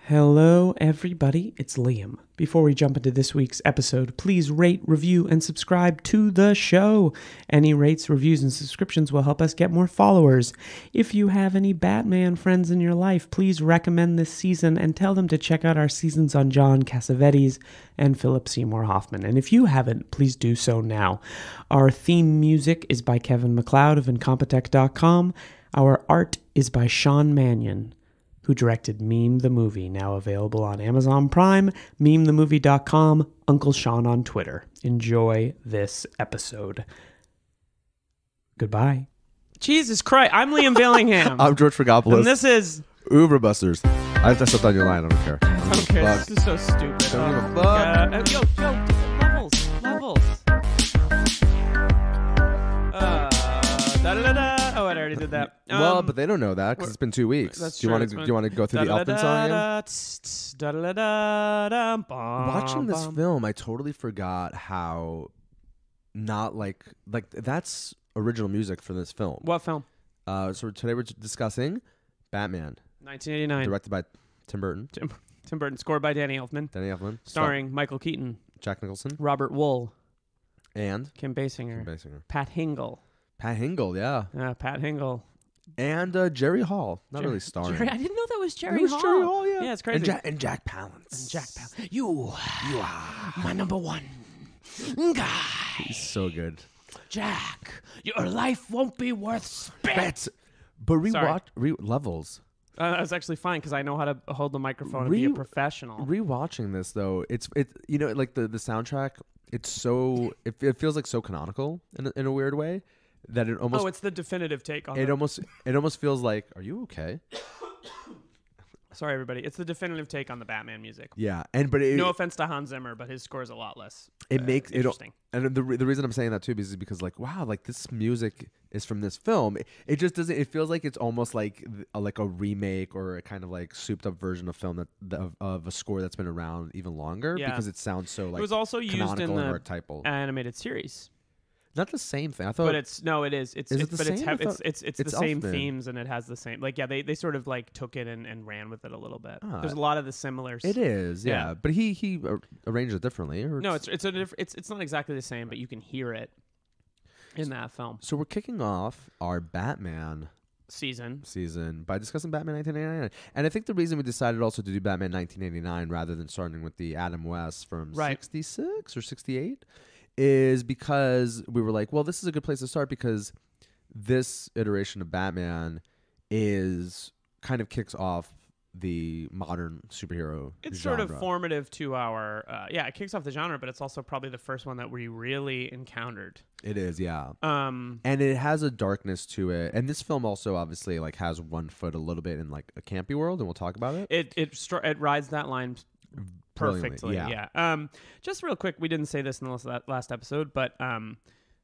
Hello, everybody. It's Liam. Before we jump into this week's episode, please rate, review, and subscribe to the show. Any rates, reviews, and subscriptions will help us get more followers. If you have any Batman friends in your life, please recommend this season and tell them to check out our seasons on John Cassavetes and Philip Seymour Hoffman. And if you haven't, please do so now. Our theme music is by Kevin MacLeod of Incompetech.com. Our art is by Sean Mannion, who directed Meme the Movie, now available on Amazon Prime, memethemovie.com, Uncle Sean on Twitter. Enjoy this episode. Goodbye. Jesus Christ, I'm Liam Billingham. I'm George Fragopoulos. And this is... Oeuvre Busters. I stepped on your line, I don't care. I don't care, this is so stupid. Don't give a fuck. Yo, levels. Da-da-da-da. Oh, I already did that. Well, but they don't know that because it's been 2 weeks. That's do you want to go through the Elfman song again? Watching this film, I totally forgot how not like that's original music for this film. What film? So today we're discussing Batman, 1989, directed by Tim Burton. Tim Burton, scored by Danny Elfman. Starring Michael Keaton, Jack Nicholson, Robert Wool, and Kim Basinger. Pat Hingle. Pat Hingle, yeah. Pat Hingle. And Jerry Hall. Not really starring. I didn't know that was Jerry Hall. Jerry Hall, yeah. Yeah, it's crazy. And Jack Palance. You are my number one guy. He's so good. Jack, your life won't be worth spit. But levels. That was actually fine because I know how to hold the microphone and be a professional. Rewatching this though, it's like the soundtrack. It's so it feels like so canonical in a weird way that it almost. Oh, it's the definitive take on it. It almost feels like, are you okay? Sorry, everybody. It's the definitive take on the Batman music. Yeah, no offense to Hans Zimmer, but his score is a lot less. It makes interesting. And the reason I'm saying that too is because like, wow, like this music is from this film. It just doesn't. It feels like it's almost like a remake or a kind of like souped up version of film of a score that's been around even longer because it sounds so like. It was also used in the archetypal animated series. Not the same thing. I thought, but it is. It's the same Elfman. themes and it has the same. Like they sort of like took it and ran with it a little bit. There's a lot of the similars. It is, yeah. But he arranged it differently. No, it's not exactly the same, but you can hear it in that film. So we're kicking off our Batman season by discussing Batman 1989, and I think the reason we decided also to do Batman 1989 rather than starting with the Adam West from 66 or 68. Is because we were like, well, this is a good place to start because this iteration of Batman is kind of kicks off the modern superhero It's genre. Sort of formative to our, it kicks off the genre, but it's also probably the first one that we really encountered. It is, yeah. And it has a darkness to it. And this film also obviously like has one foot a little bit in like a campy world, and we'll talk about it. It rides that line perfectly, yeah. Just real quick, we didn't say this in the last episode, but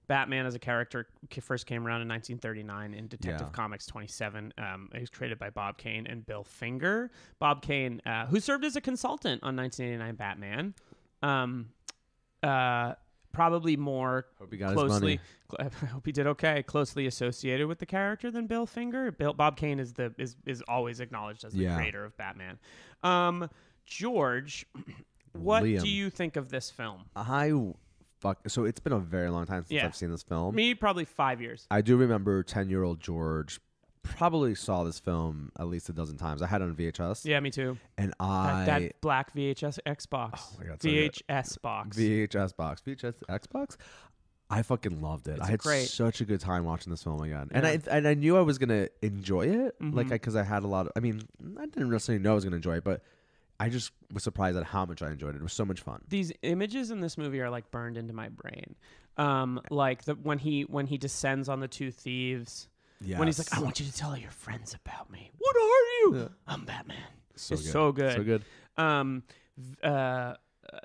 Batman as a character first came around in 1939 in Detective Comics 27. It was created by Bob Kane and Bill Finger. Bob Kane, who served as a consultant on 1989 Batman, probably more closely. I hope he did okay. Closely associated with the character than Bill Finger. Bob Kane is always acknowledged as the creator of Batman. George, what Liam, do you think of this film? So it's been a very long time since I've seen this film. Me, probably 5 years. I do remember 10-year-old George probably saw this film at least a dozen times. I had it on VHS. Yeah, me too. And that black VHS Xbox. Oh my God, VHS box. VHS Xbox. I fucking loved it. I had such a good time watching this film again. Yeah. And I knew I was gonna enjoy it, because I had a lot of. I mean, I didn't necessarily know I was gonna enjoy it, but I just was surprised at how much I enjoyed it. It was so much fun. These images in this movie are like burned into my brain. Like when he descends on the two thieves. Yes. When he's like, I want you to tell all your friends about me. What are you? Yeah. I'm Batman. So good.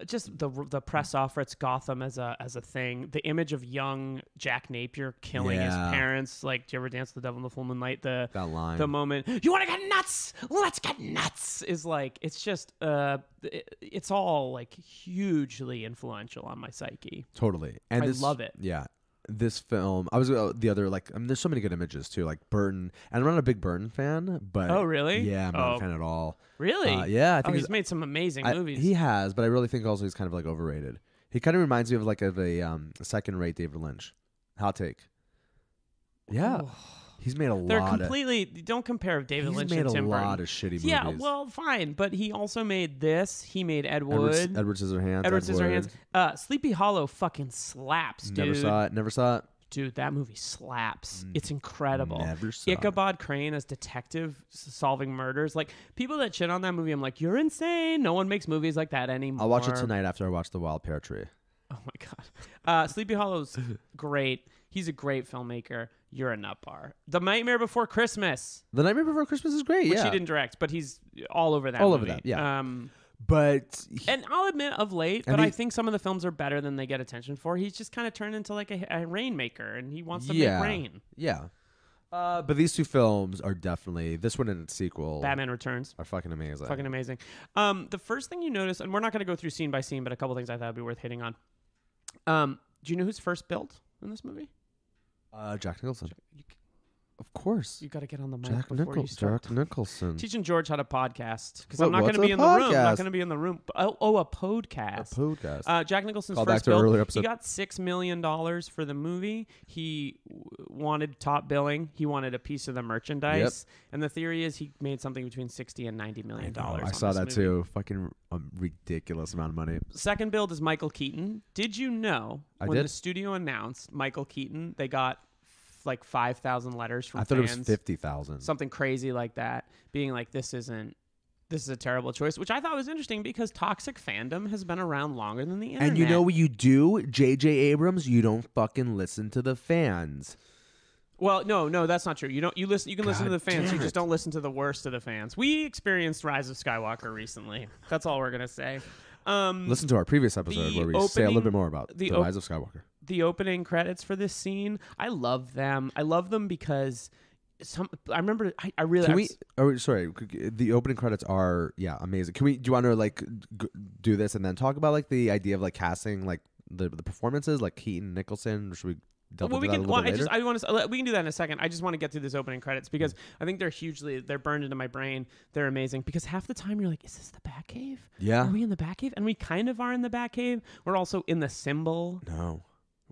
Just the press offerts Gotham as a thing. The image of young Jack Napier killing his parents. Like, do you ever dance to the devil in the full moonlight? That line. The moment, you want to get nuts? Let's get nuts. Is like, it's just, it's all like hugely influential on my psyche. Totally. And I love it. Yeah. this film, I was the other like. I mean, there's so many good images too, like Burton. And I'm not a big Burton fan, but oh really? Yeah, I'm not a fan at all. Really? Yeah, I think he's made some amazing movies. He has, but I really think also he's kind of like overrated. He kind of reminds me of like a second-rate David Lynch. Hot take. Yeah. Oh. He's made a lot. They're completely. Don't compare David Lynch and Tim Burton. He's made a lot of shitty movies. Yeah, well, fine, but he also made this. He made Ed Wood. Edward Scissorhands. Edward Scissorhands. Sleepy Hollow fucking slaps, dude. Never saw it. Dude, that movie slaps. It's incredible. Never saw Ichabod Crane as detective solving murders. Like, people that shit on that movie, I'm like, you're insane. No one makes movies like that anymore. I'll watch it tonight after I watch The Wild Pear Tree. Oh my god. Sleepy Hollow's great. He's a great filmmaker. You're a nut bar. The Nightmare Before Christmas. The Nightmare Before Christmas is great, which he didn't direct, but he's all over that movie. Over that, yeah. And I'll admit of late, but I think some of the films are better than they get attention for. He's just kind of turned into like a rainmaker, and he wants to make rain. Yeah. But these two films are definitely, this one and its sequel, Batman Returns, are fucking amazing. Fucking amazing. The first thing you notice, and we're not going to go through scene by scene, but a couple things I thought would be worth hitting on. Do you know who's first built in this movie? Jack Nicholson. Of course. You got to get on the mic before you start. Jack Nicholson. Teaching George how to podcast because I'm not going to be in the room. I'm not going to be in the room. Oh, a podcast. A podcast. Jack Nicholson's Call first back to an earlier episode. He got $6 million for the movie. He wanted top billing. He wanted a piece of the merchandise. Yep. And the theory is he made something between $60 and $90 million. I saw that too. Fucking ridiculous amount of money. Second build is Michael Keaton. Did you know when the studio announced Michael Keaton, they got like 5,000 letters from fans. I thought it was 50,000. Something crazy like that, being like, this is a terrible choice, which I thought was interesting because toxic fandom has been around longer than the internet. And you know what you do, J.J. Abrams? You don't fucking listen to the fans. Well, no, that's not true. You don't. You listen. You can listen to the fans. You just don't listen to the worst of the fans. We experienced Rise of Skywalker recently. That's all we're gonna say. Listen to our previous episode where we say a little bit more about the Rise of Skywalker. The opening credits for this scene, I love them. I love them because I remember I really. The opening credits are amazing. Do you want to like do this and then talk about like the idea of like casting like the performances like Keaton, Nicholson? Should we? We can do that in a second. I just want to get through this opening credits because I think they're burned into my brain. They're amazing because half the time you're like, is this the Batcave? Yeah. Are we in the Batcave? And we kind of are in the Batcave. We're also in the symbol. No.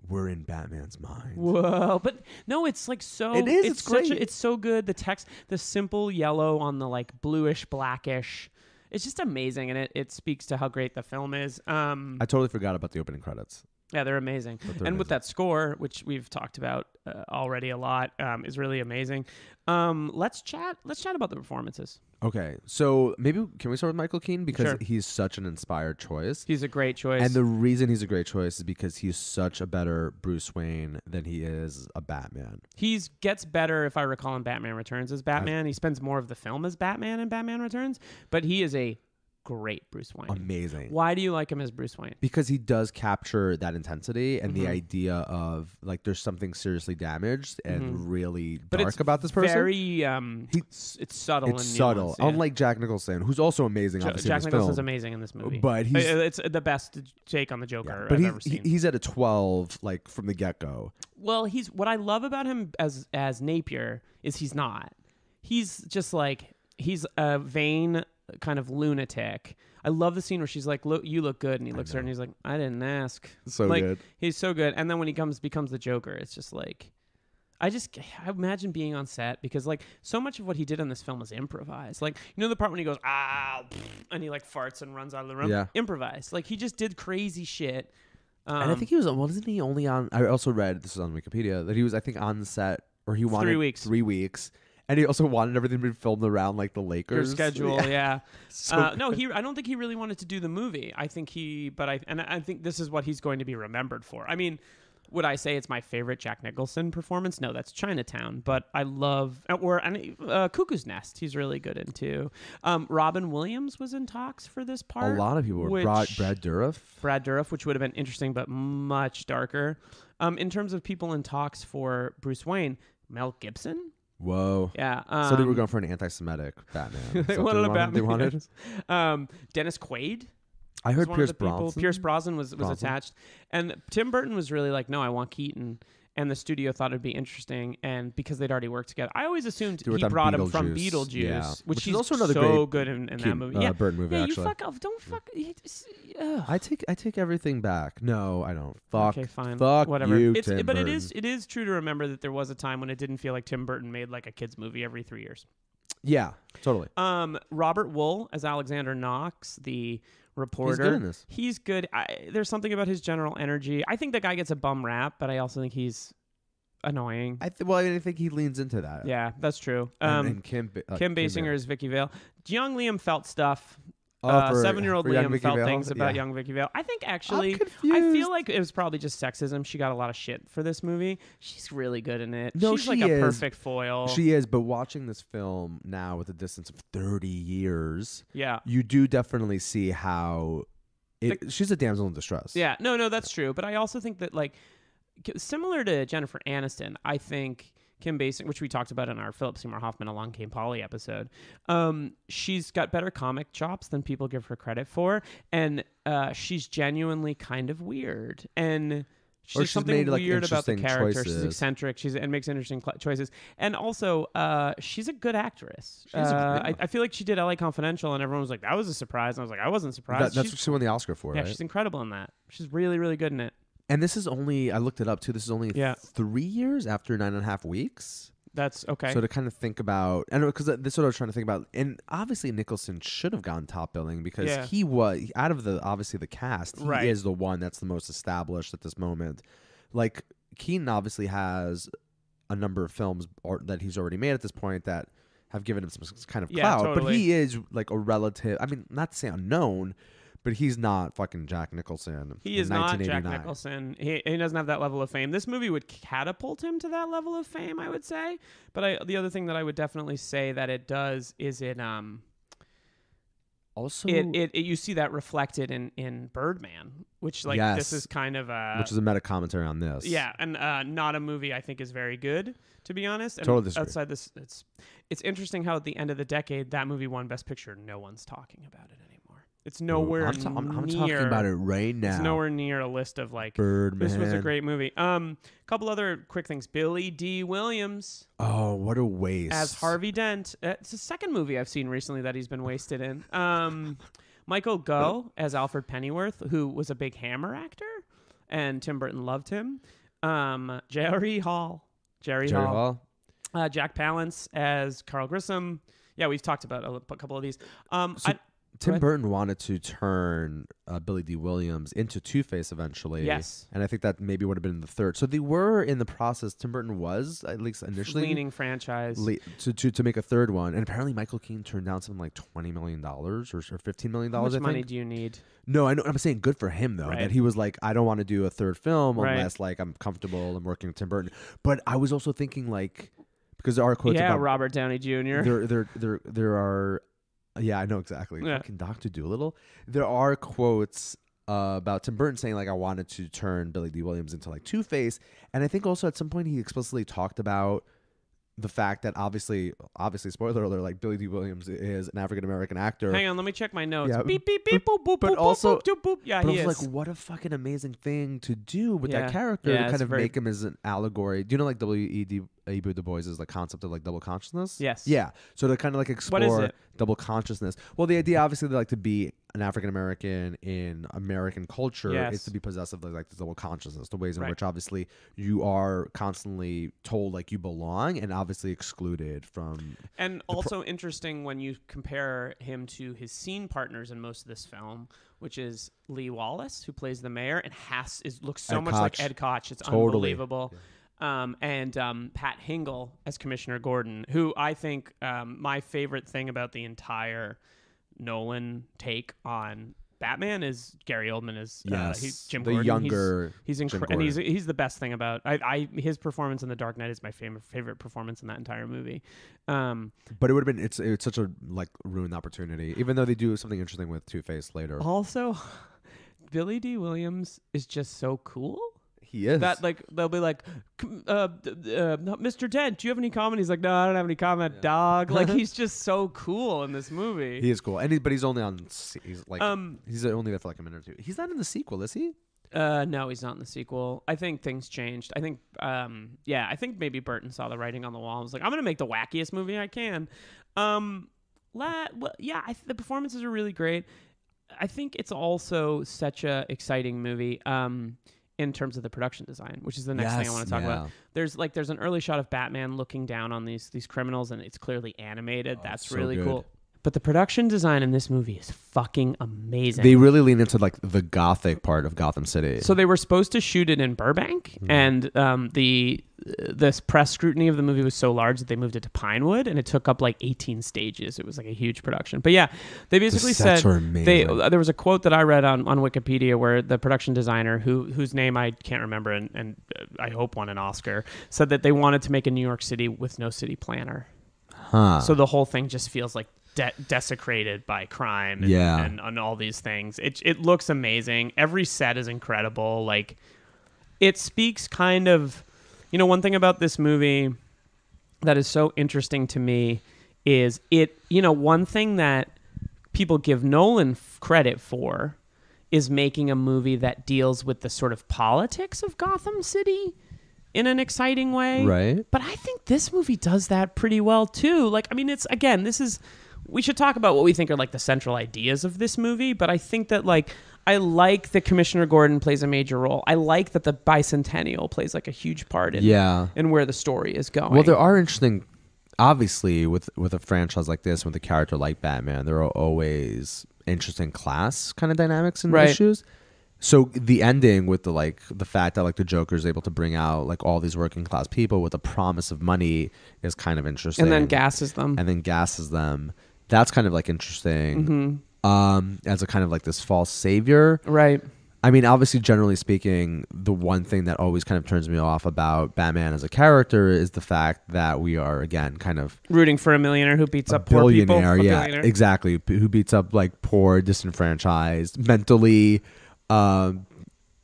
We're in Batman's mind. Whoa. But no, it's like so. It is. It's great. It's so good. The text, the simple yellow on the like bluish, blackish. It's just amazing. And it speaks to how great the film is. I totally forgot about the opening credits. Yeah, they're amazing. With that score, which we've talked about already a lot, is really amazing. Let's chat about the performances. Okay, so maybe can we start with Michael Keaton because he's such an inspired choice. He's a great choice, and the reason he's a great choice is because he's such a better Bruce Wayne than he is a Batman. He gets better, if I recall, in Batman Returns as Batman. He spends more of the film as Batman in Batman Returns, but he is a great Bruce Wayne. Amazing. Why do you like him as Bruce Wayne? Because he does capture that intensity and the idea of like there's something seriously damaged and really dark about this person. Very it's subtle. It's subtle. Yeah. Unlike Jack Nicholson, who's also amazing. Jack Nicholson's amazing in this movie, but it's the best take on the Joker I've ever seen. He's at a 12 like from the get go. Well, what I love about him as Napier is he's not. He's just like he's a vain kind of lunatic. I love the scene where she's like, "Look, you look good," and he looks at her and he's like, "I didn't ask." So like, good. He's so good. And then when he becomes the Joker, it's just like, I imagine being on set because like so much of what he did in this film was improvised. Like the part when he goes and he like farts and runs out of the room. Yeah, improvised. Like he just did crazy shit. And I think he wasn't he only on? I also read this is on Wikipedia that he was on set or he wanted 3 weeks. And he also wanted everything to be filmed around like the Lakers. Your schedule, yeah. No, I don't think he really wanted to do the movie. I think I think this is what he's going to be remembered for. I mean, would I say it's my favorite Jack Nicholson performance? No, that's Chinatown. But I love Cuckoo's Nest. He's really good in too. Robin Williams was in talks for this part. A lot of people were. Brad Dourif, which would have been interesting, but much darker. In terms of people in talks for Bruce Wayne, Mel Gibson. Whoa. Yeah. So they were going for an anti-Semitic Batman. They wanted a Batman. They wanted? Dennis Quaid. I heard Pierce Brosnan. Pierce Brosnan was attached. And Tim Burton was really like, no, I want Keaton. and the studio thought it'd be interesting, and because they'd already worked together, I always assumed he on brought him from Beetlejuice. Beetlejuice, Yeah. which is he's also another so great good in that movie. Yeah, Burton movie. yeah, Actually, you fuck off. Don't fuck. I take everything back. No, I don't. Fuck. Okay, fine. Fuck Whatever. you, But Burton. it is true to remember that there was a time when it didn't feel like Tim Burton made like a kids movie every 3 years. Yeah, totally. Robert Wool as Alexander Knox, the reporter. He's good in this. He's good. There's something about his general energy. I think the guy gets a bum rap, but I also think he's annoying. I think he leans into that. Yeah, that's true. And Kim Basinger is Vicky Vale. Young Liam felt stuff. For 7-year-old Liam felt Vale? things about young Vicky Vale. I think actually, I feel like it was probably just sexism. She got a lot of shit for this movie. She's really good in it. No, she's like a perfect foil. She is, but watching this film now with a distance of 30 years, yeah, you do definitely see how she's a damsel in distress. Yeah, no, that's true. But I also think that like similar to Jennifer Aniston, I think Kim Basinger, which we talked about in our Philip Seymour Hoffman Along Came Polly episode, she's got better comic chops than people give her credit for, and she's genuinely kind of weird, and she's something made, weird about the character. Choices. She's eccentric. And makes interesting choices, and also she's a good actress. I feel like she did LA Confidential, and everyone was like, "That was a surprise," and I was like, "I wasn't surprised." That's what she won the Oscar for. Yeah, right? she's incredible in that. She's really, really good in it. And this is only, I looked it up too, this is only 3 years after 9.5 weeks. That's okay. So to kind of think about, and because this is what I was trying to think about, and obviously Nicholson should have gotten top billing because he was, out of the cast, he is the one that's the most established at this moment. Like, Keaton obviously has a number of films that he's already made at this point that have given him some kind of clout, totally. But he is like a relative, I mean, not to say unknown, but he's not fucking Jack Nicholson. He is not Jack Nicholson. He doesn't have that level of fame. This movie would catapult him to that level of fame, I would say. But the other thing that I would definitely say that it does is it also you see that reflected in Birdman, which this is kind of which is a meta commentary on this. Yeah, and not a movie I think is very good, to be honest. And totally outside this, it's interesting how at the end of the decade that movie won Best Picture. No one's talking about it anymore. It's nowhere I'm talking about it right now. It's nowhere near a list of like, Birdman. This was a great movie. Couple other quick things. Billy D. Williams. Oh, what a waste. As Harvey Dent. It's the second movie I've seen recently that he's been wasted in. Michael Gough as Alfred Pennyworth, who was a big Hammer actor, and Tim Burton loved him. Jerry Hall. Jack Palance as Carl Grissom. Yeah, we've talked about a couple of these. Tim Burton wanted to turn Billy D. Williams into Two-Face eventually. Yes. And I think that maybe would have been the third. So they were in the process, Tim Burton was, at least initially, leaning franchise. To make a third one. And apparently Michael Keaton turned down something like $20 million or $15 million, How much I think. money do you need? No, I know. I'm saying good for him, though. Right. That he was like, I don't want to do a third film unless like I'm comfortable and working with Tim Burton. But I was also thinking like, because there are quotes about Robert Downey Jr. There are... Yeah, I know exactly. Yeah. Fucking Dr. Dolittle. There are quotes about Tim Burton saying like, I wanted to turn Billy D. Williams into like Two-Face. And I think also at some point he explicitly talked about the fact that obviously, spoiler alert, like Billy D. Williams is an African-American actor. Hang on, let me check my notes. Yeah, beep, beep, beep, boop, boop, but boop, also, boop, boop, boop. Yeah, but he I is. was like, what a fucking amazing thing to do with Yeah. that character Yeah, to kind it's of make him as an allegory. Do you know like W.E.B. Du Bois' like concept of like double consciousness? Yes. Yeah. So to kind of like explore What is it? double consciousness. Well, the idea obviously they like to be an African American in American culture is to be possessive of like the double consciousness, the ways in which obviously you are constantly told like you belong and obviously excluded from. And also interesting when you compare him to his scene partners in most of this film, which is Lee Wallace, who plays the mayor, and looks so much like Ed Koch. It's unbelievable. Yeah. And Pat Hingle as Commissioner Gordon, who I think my favorite thing about the entire Nolan take on Batman is Gary Oldman as Jim Gordon. The younger he's and he's the best thing about his performance in The Dark Knight is my favorite performance in that entire movie. But it would have been it's such a like ruined opportunity, even though they do something interesting with Two-Face later. Also, Billy D. Williams is just so cool. He is. That like they'll be like, Mr. Dent, do you have any comment? He's like, no, I don't have any comment, dog. Like he's just so cool in this movie. He is cool, but he's only on. He's like he's only there for like a minute or two. He's not in the sequel, is he? No, he's not in the sequel. I think things changed. I think, I think maybe Burton saw the writing on the wall and was like, I'm going to make the wackiest movie I can. The performances are really great. I think it's also such a exciting movie in terms of the production design, which is the next thing I want to talk about. There's an early shot of Batman looking down on these criminals, and it's clearly animated. That's so really cool. But the production design in this movie is fucking amazing. They really lean into like the gothic part of Gotham City. So they were supposed to shoot it in Burbank, and this press scrutiny of the movie was so large that they moved it to Pinewood, and it took up like 18 stages. It was like a huge production. But yeah, they basically said there was a quote that I read on Wikipedia where the production designer, whose name I can't remember and I hope won an Oscar, said that they wanted to make a New York City with no city planner. So the whole thing just feels like desecrated by crime and all these things. It looks amazing. Every set is incredible. Like, it speaks kind of, one thing about this movie that is so interesting to me is one thing that people give Nolan credit for is making a movie that deals with the sort of politics of Gotham City in an exciting way. Right. But I think this movie does that pretty well too. Like, I mean, we should talk about what we think are like the central ideas of this movie, but I think that I like that Commissioner Gordon plays a major role. I like that the bicentennial plays like a huge part in where the story is going. Well, there are interesting, obviously, with a franchise like this, with a character like Batman, there are always interesting class kind of dynamics and issues. So the ending with the fact that the Joker is able to bring out like all these working class people with the promise of money is kind of interesting. And then gasses them. That's kind of interesting. As a kind of this false savior. Right. I mean, obviously, generally speaking, the one thing that always kind of turns me off about Batman as a character is the fact that we are, again, kind of rooting for a millionaire who beats up poor people. Billionaire, exactly. Who beats up poor, disenfranchised, mentally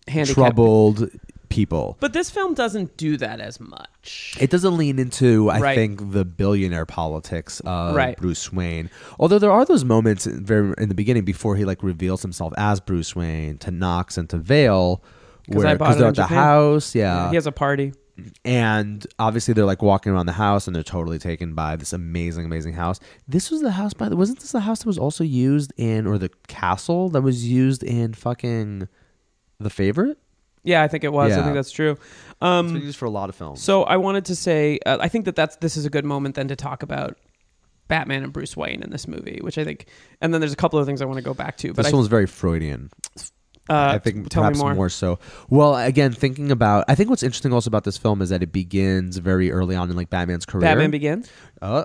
troubled people. But this film doesn't do that as much. It doesn't lean into, I think, the billionaire politics of Bruce Wayne. Although there are those moments in the beginning before he reveals himself as Bruce Wayne to Knox and to Vale, because they're at the house. Yeah, he has a party. And obviously they're walking around the house and they're totally taken by this amazing house. This was the house wasn't this the house that was also used in, or the castle that was used in fucking The Favorite? Yeah, I think it was. I think that's true. It's been used for a lot of films. So I wanted to say, I think this is a good moment then to talk about Batman and Bruce Wayne in this movie, which I think, and then there's a couple of things I want to go back to. But this one's very Freudian. I think tell perhaps me more so. Well, again, I think what's interesting also about this film is that it begins very early on in Batman's career. Batman Begins? But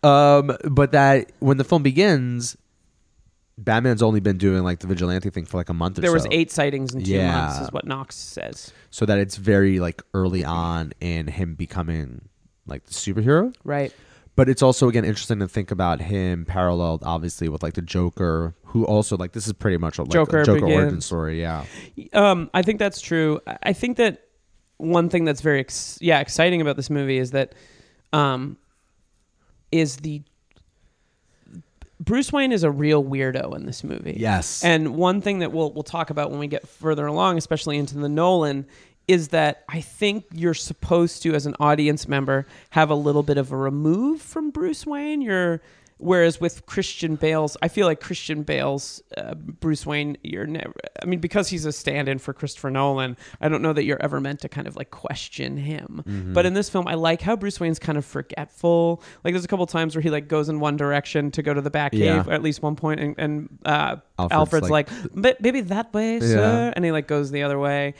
that when the film begins, Batman's only been doing the vigilante thing for a month or so. There was 8 sightings in 2 months is what Knox says. So that it's very early on in him becoming the superhero. Right. But it's also, again, interesting to think about him paralleled, obviously, with the Joker, who also this is pretty much a Joker origin story. Yeah. I think that's true. I think that one thing that's very exciting about this movie is that Bruce Wayne is a real weirdo in this movie. Yes. And one thing that we'll talk about when we get further along, especially into the Nolan, is that I think you're supposed to, as an audience member, have a little bit of a remove from Bruce Wayne. Whereas with Christian Bale's, I feel like Christian Bale's Bruce Wayne, you're never, I mean, because he's a stand-in for Christopher Nolan, I don't know that you're ever meant to kind of question him. Mm-hmm. But in this film, I like how Bruce Wayne's kind of forgetful. There's a couple times where he goes in one direction to go to the Batcave, at least one point, and Alfred's maybe that way, sir, and he goes the other way.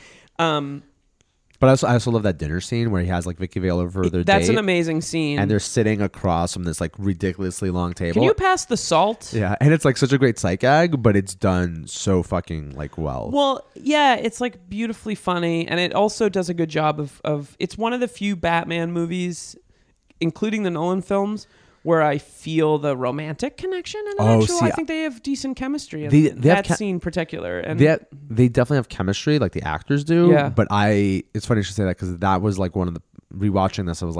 But I also love that dinner scene where he has Vicky Vale over their date. That's an amazing scene. And they're sitting across from this ridiculously long table. Can you pass the salt? Yeah, and it's such a great sight gag, but it's done so fucking well. Well, yeah, it's beautifully funny, and it also does a good job of it's one of the few Batman movies, including the Nolan films, where I feel the romantic connection and I think they have decent chemistry in that scene in particular. And they definitely have chemistry, the actors do. Yeah. But it's funny you should say that, because that was one of the, rewatching this, I was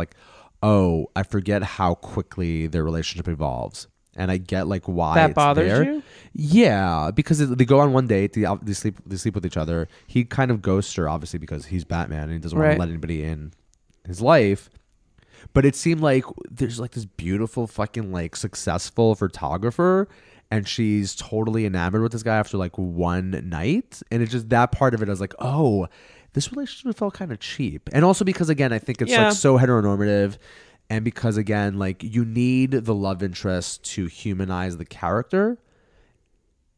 oh, I forget how quickly their relationship evolves. And I get why that it's bothers there. you? Yeah, because they go on one date, they sleep with each other. He kind of ghosts her, obviously, because he's Batman and he doesn't want to let anybody in his life. But it seemed like there's like this beautiful fucking like successful photographer, and she's totally enamored with this guy after like one night. And it's just that part of it, I was like, oh, this relationship felt kind of cheap. And also because, again, I think it's like so heteronormative. And because, again, like you need the love interest to humanize the character.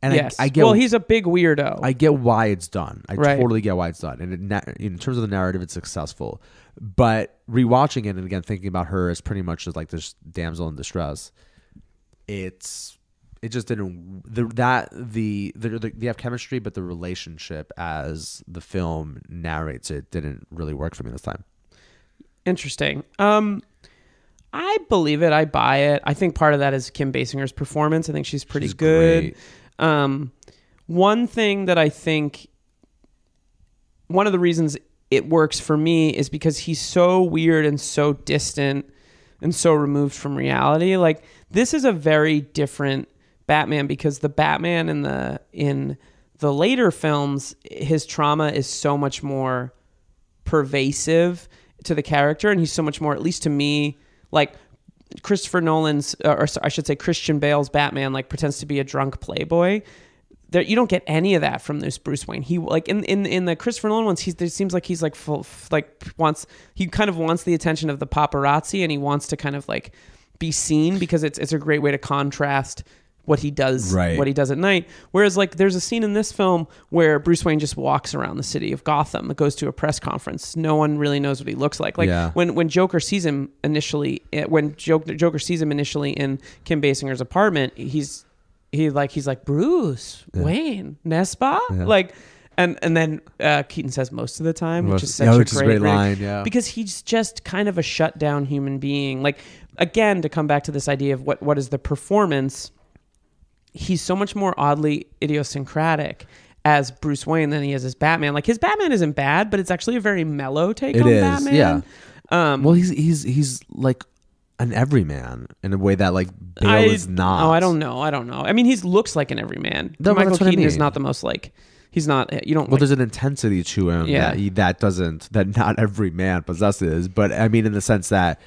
And yes. I get, well, he's a big weirdo. I get why it's done. I totally get why it's done. And in terms of the narrative, it's successful. But rewatching it and again thinking about her as pretty much as like this damsel in distress, it just didn't. They have chemistry, but the relationship as the film narrates it didn't really work for me this time. Interesting. I believe it. I buy it. I think part of that is Kim Basinger's performance. I think she's pretty good. Great. One thing that I think, one of the reasons it works for me is because he's so weird and so distant and so removed from reality. Like, this is a very different Batman, because the Batman in the later films, his trauma is so much more pervasive to the character, and he's so much more, at least to me, like Christopher Nolan's, or I should say Christian Bale's Batman, like pretends to be a drunk playboy. There, you don't get any of that from this Bruce Wayne. He like in the Christopher Nolan ones, it seems like he's like he kind of wants the attention of the paparazzi, and he wants to kind of like be seen, because it's a great way to contrast what he does at night. Whereas like there's a scene in this film where Bruce Wayne just walks around the city of Gotham. It goes to a press conference. No one really knows what he looks like. Like when Joker sees him initially, Joker sees him initially in Kim Basinger's apartment, he's like Bruce Wayne, n'est-ce pas? Like, and then Keaton says most of the time, which is such a great line, because he's just kind of a shut down human being. Like, again, to come back to this idea of what is the performance, he's so much more oddly idiosyncratic as Bruce Wayne than he is as Batman. Like, his Batman isn't bad, but it's actually a very mellow take on Batman. Yeah. Well, he's like an everyman in a way that like Bale is not. Oh, I don't know. I mean, he looks like an everyman. No, Michael Keaton is not the most like. He's not. You don't. Well, there's an intensity to him that not every man possesses. But I mean, in the sense that,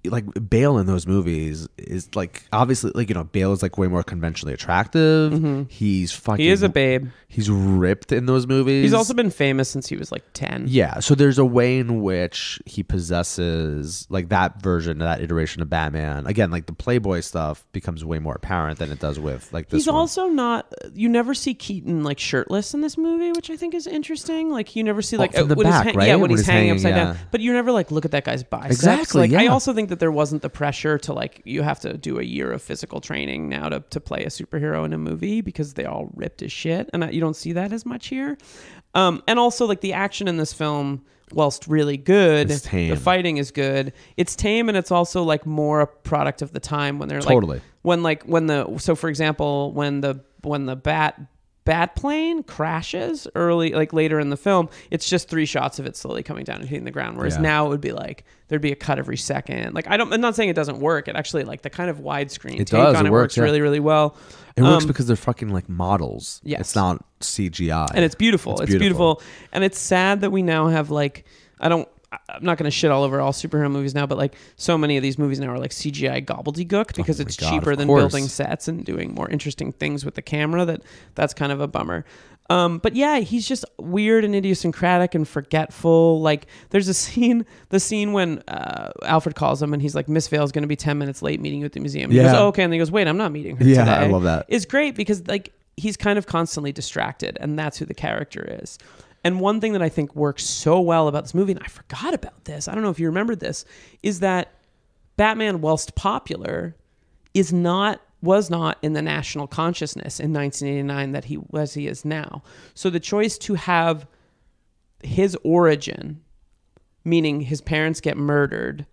like, Bale in those movies is like, obviously, like, you know, Bale is like way more conventionally attractive. Mm-hmm. He is a babe. He's ripped in those movies. He's also been famous since he was like 10. Yeah. So there's a way in which he possesses like that version, that iteration of Batman. Again, like the Playboy stuff becomes way more apparent than it does with like this. He's also not, you never see Keaton like shirtless in this movie, which I think is interesting. Like, you never see like from the back, right? When he's hanging upside down. But you never like look at that guy's biceps. Exactly. Like, I also think that there wasn't the pressure to like, you have to do a year of physical training now to play a superhero in a movie, because they all ripped as shit, and you don't see that as much here. And also, like, the action in this film, whilst really good, the fighting is good. It's tame, and it's also like more a product of the time when they're so for example, when the bat plane crashes early, like later in the film, it's just 3 shots of it slowly coming down and hitting the ground. Whereas now it would be like, there'd be a cut every second. Like, I'm not saying it doesn't work. It actually, like, the kind of widescreen take on it works really, really well. It works because they're fucking like models. Yes. It's not CGI. And it's beautiful. It's beautiful. And it's sad that we now have like, I'm not going to shit all over all superhero movies now, but like so many of these movies now are like CGI gobbledygook, because it's cheaper than building sets and doing more interesting things with the camera. That's kind of a bummer. But yeah, he's just weird and idiosyncratic and forgetful. Like, there's the scene when Alfred calls him and he's like, Miss Vale's going to be 10 minutes late meeting you at the museum. He goes, oh, okay. And he goes, wait, I'm not meeting her today. Yeah, I love that. It's great because like he's kind of constantly distracted, and that's who the character is. And one thing that I think works so well about this movie, and I forgot about this, I don't know if you remembered this, is that Batman, whilst popular, was not in the national consciousness in 1989 that he is now. So the choice to have his origin, meaning his parents get murdered,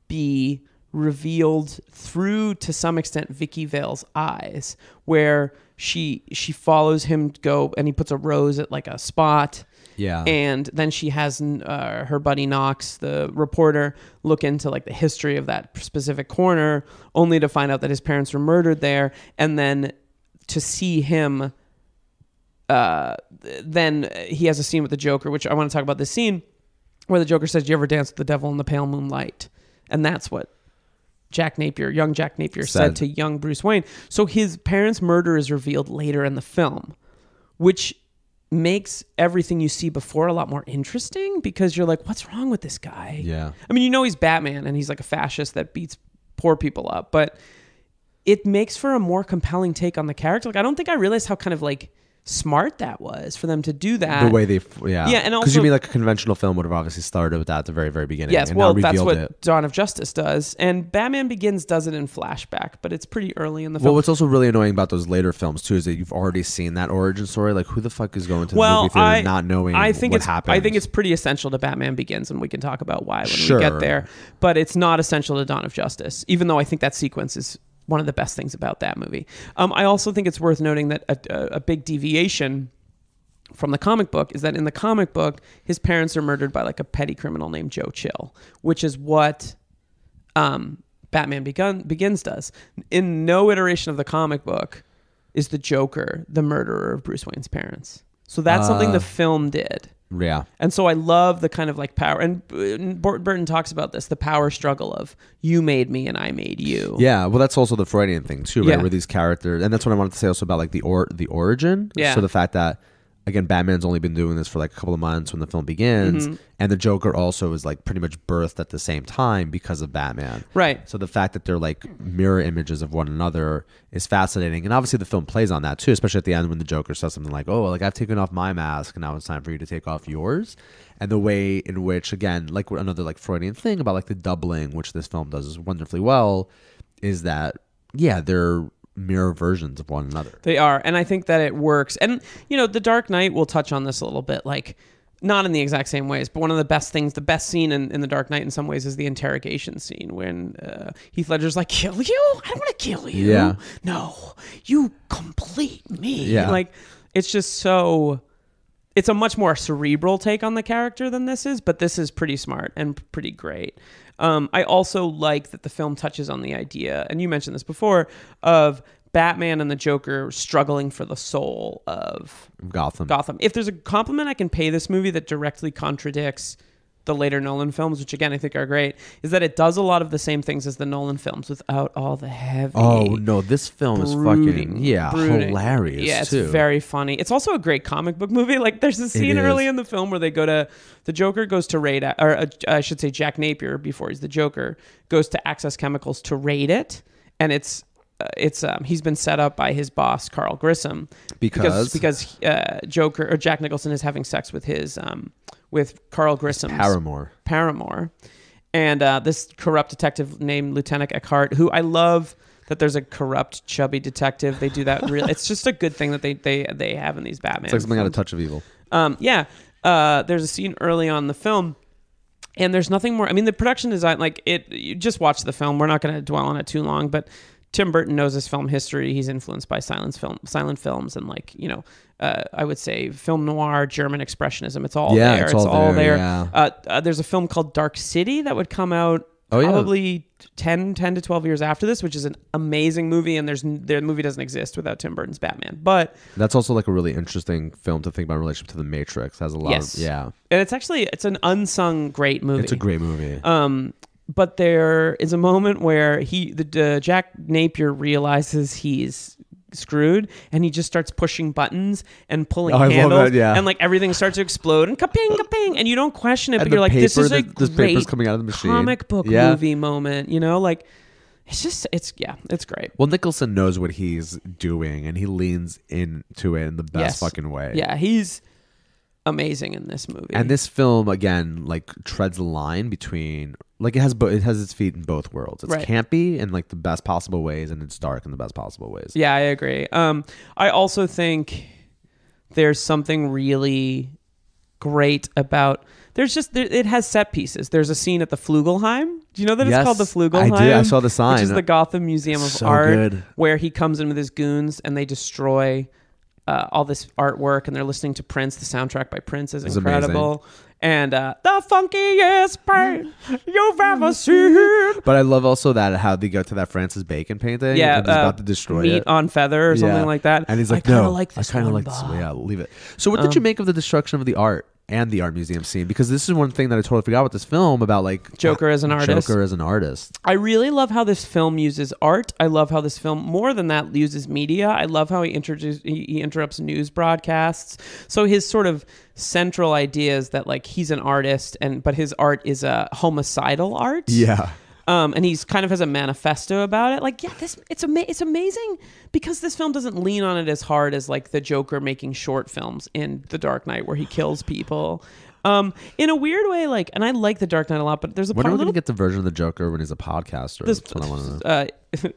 be revealed through, to some extent, Vicky Vale's eyes, where she follows him go, and he puts a rose at like a spot. Yeah. And then she has her buddy Knox, the reporter, look into like the history of that specific corner, only to find out that his parents were murdered there. And then to see him. Then he has a scene with the Joker, which I want to talk about this scene where the Joker says, "You ever dance with the devil in the pale moonlight?" And that's what young Jack Napier said to young Bruce Wayne. So his parents' murder is revealed later in the film, which makes everything you see before a lot more interesting because you're like, what's wrong with this guy? Yeah. I mean, he's Batman and he's like a fascist that beats poor people up, but it makes for a more compelling take on the character. Like, I don't think I realized how kind of like smart that was for them to do that. The way they, and also, because you mean like a conventional film would have obviously started with that at the very, very beginning. Yes, and well, now that's what it. Dawn of Justice does, and Batman Begins does it in flashback, but it's pretty early in the film. Well, what's also really annoying about those later films too is that you've already seen that origin story. Like, who the fuck is going to the movie theater not knowing what happened? I think it's pretty essential to Batman Begins, and we can talk about why when we get there. But it's not essential to Dawn of Justice, even though I think that sequence is one of the best things about that movie. I also think it's worth noting that a big deviation from the comic book is that in the comic book, his parents are murdered by like a petty criminal named Joe Chill, which is what Batman Begins does. In no iteration of the comic book is the Joker the murderer of Bruce Wayne's parents. So that's something the film did. Yeah. And so I love the kind of like power, and Burton talks about this, the power struggle of you made me and I made you. Yeah, well, that's also the Freudian thing too, right? Where these characters, and that's what I wanted to say also about like the origin. Yeah. So the fact that, again, Batman's only been doing this for like a couple of months when the film begins, and the Joker also is like pretty much birthed at the same time because of Batman. Right. So the fact that they're like mirror images of one another is fascinating, and obviously the film plays on that too, especially at the end when the Joker says something like, "Oh, like I've taken off my mask, and now it's time for you to take off yours." And the way in which, again, like another like Freudian thing about like the doubling, which this film does wonderfully well, is that they're mirror versions of one another. They are, and I think that it works. And The Dark Knight, we'll touch on this a little bit, like not in the exact same ways, but one of the best scene in The Dark Knight in some ways is the interrogation scene when Heath Ledger's like, "Kill you? I don't want to kill you. Yeah. No, you complete me." Yeah. Like, it's just so, it's a much more cerebral take on the character than this is, but this is pretty smart and pretty great. I also like that the film touches on the idea, and you mentioned this before, of Batman and the Joker struggling for the soul of Gotham. If there's a compliment I can pay this movie that directly contradicts the later Nolan films, which again I think are great, is that it does a lot of the same things as the Nolan films without all the heavy. Oh no, this film is fucking hilarious. Yeah, it's too. very funny. It's also a great comic book movie. Like, there's a scene early in the film where the Joker goes to raid, or I should say Jack Napier, before he's the Joker, goes to Access Chemicals to raid it, and it's he's been set up by his boss Carl Grissom because Joker or Jack Nicholson is having sex with his with Carl Grissom's paramour, and this corrupt detective named Lieutenant Eckhart, who I love that there's a corrupt chubby detective. They do that really. It's just a good thing that they have in these Batman. It's like something out of Touch of Evil. There's a scene early on in the film. And there's nothing more. I mean, the production design, like you just watch the film. We're not going to dwell on it too long, but Tim Burton knows his film history. He's influenced by silent films, and I would say film noir, German expressionism. It's all there. It's all there. Yeah. There's a film called Dark City that would come out probably 10 to 12 years after this, which is an amazing movie, and the movie doesn't exist without Tim Burton's Batman. But that's also like a really interesting film to think about in relation to The Matrix. It has a lot of and it's an unsung great movie. It's a great movie. But there is a moment where Jack Napier realizes he's screwed, and he just starts pushing buttons and pulling handles, and like everything starts to explode and kaping, kaping, and you don't question it, but you're like, this is a great coming out of the machine. Comic book movie moment, like it's great. Well, Nicholson knows what he's doing, and he leans into it in the best fucking way. Yeah, he's amazing in this movie. And this film again like treads the line between, like, it has its feet in both worlds. It's campy in like the best possible ways, and it's dark in the best possible ways. Yeah, I agree. I also think there's something really great about it has set pieces. There's a scene at the Flugelheim. Do you know that it's called the Flugelheim? I do. I saw the sign. Which is the Gotham Museum of Art, where he comes in with his goons and they destroy all this artwork, and they're listening to Prince. The soundtrack by Prince is incredible. Amazing. And the funkiest paint you've ever seen. But I love also that how they go to that Francis Bacon painting. Yeah, and he's about to destroy meat it. on feather or something like that. And he's like, I no, like this I kind of one, like this. Bob. Yeah, leave it. So what did you make of the destruction of the art and the art museum scene? Because this is one thing that I totally forgot with this film about, like, Joker as an artist. Joker as an artist. I really love how this film uses art. I love how this film, more than that, uses media. I love how he interrupts news broadcasts. So his sort of central idea is that, like, he's an artist, but his art is a homicidal art. Yeah. And he's kind of has a manifesto about it. Like, yeah, it's amazing because this film doesn't lean on it as hard as, like, the Joker making short films in The Dark Knight where he kills people. In a weird way, like, and I like The Dark Knight a lot, but there's a part. When are we gonna get the version of the Joker when he's a podcaster? That's what I want to know.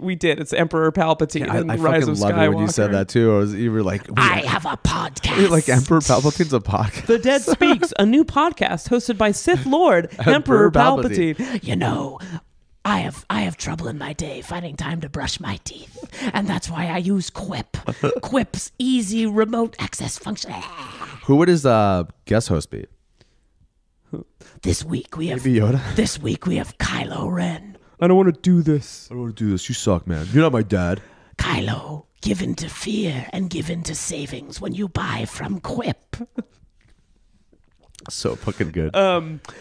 We did. It's Emperor Palpatine. Yeah, and I Rise fucking of love Skywalker. it when you said that too. You were like, I have a podcast. You're like, Emperor Palpatine's a podcast. The Dead Speaks, a new podcast hosted by Sith Lord Emperor Palpatine. You know, I have trouble in my day finding time to brush my teeth, and that's why I use Quip. Quip's easy remote access function. Who would his guest host be? This week we have Yoda. This week we have Kylo Ren. I don't want to do this. I don't want to do this. You suck, man. You're not my dad. Kylo, give in to fear and give in to savings when you buy from Quip. So fucking good.